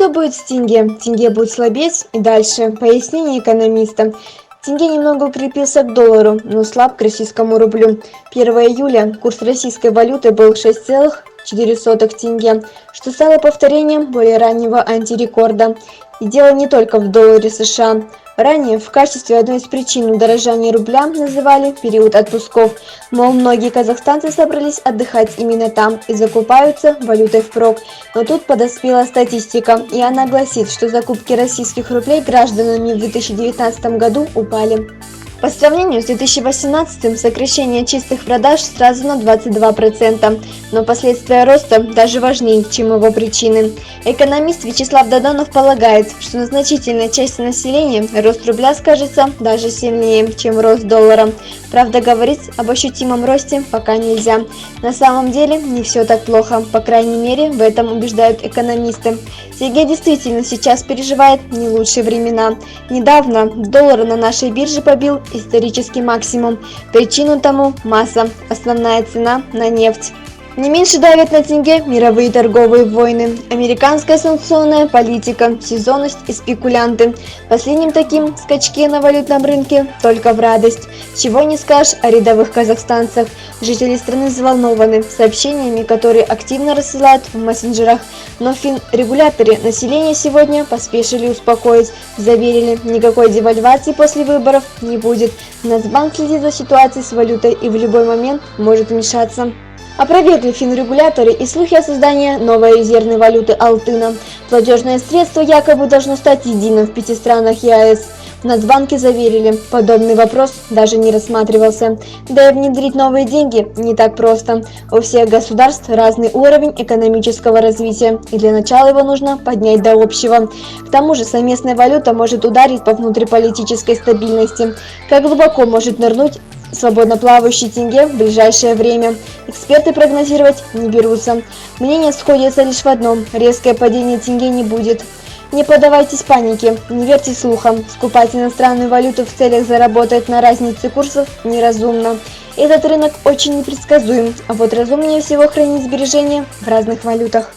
Что будет с тенге? Тенге будет слабеть и дальше. Пояснение экономиста. Тенге немного укрепился к доллару, но слаб к российскому рублю. 1 июля курс российской валюты был 6,04 тенге, что стало повторением более раннего антирекорда. И дело не только в долларе США. Ранее в качестве одной из причин удорожания рубля называли период отпусков. Мол, многие казахстанцы собрались отдыхать именно там и закупаются валютой впрок. Но тут подоспела статистика, и она гласит, что закупки российских рублей гражданами в 2019 году упали. По сравнению с 2018 сокращение чистых продаж сразу на 22%, но последствия роста даже важнее, чем его причины. Экономист Вячеслав Додонов полагает, что на значительной части населения рост рубля скажется даже сильнее, чем рост доллара. Правда, говорить об ощутимом росте пока нельзя. На самом деле не все так плохо, по крайней мере в этом убеждают экономисты. Тенге действительно сейчас переживает не лучшие времена. Недавно доллар на нашей бирже побил исторический максимум. Причину тому масса, основная цена на нефть. Не меньше давят на тенге мировые торговые войны, американская санкционная политика, сезонность и спекулянты. Последним таким скачки на валютном рынке только в радость. Чего не скажешь о рядовых казахстанцах. Жители страны взволнованы сообщениями, которые активно рассылают в мессенджерах. Но финрегуляторы население сегодня поспешили успокоить. Заверили, никакой девальвации после выборов не будет. Нацбанк следит за ситуацией с валютой и в любой момент может вмешаться. Опровергли финрегуляторы и слухи о создании новой резервной валюты Алтына. Платежное средство якобы должно стать единым в 5 странах ЕАЭС. В Нацбанке заверили, подобный вопрос даже не рассматривался. Да и внедрить новые деньги не так просто. У всех государств разный уровень экономического развития, и для начала его нужно поднять до общего. К тому же совместная валюта может ударить по внутриполитической стабильности. Как глубоко может нырнуть свободно плавающий тенге в ближайшее время эксперты прогнозировать не берутся. Мнения сходятся лишь в одном: резкое падение тенге не будет. Не поддавайтесь панике, не верьте слухам. Скупать иностранную валюту в целях заработать на разнице курсов неразумно. Этот рынок очень непредсказуем, а вот разумнее всего хранить сбережения в разных валютах.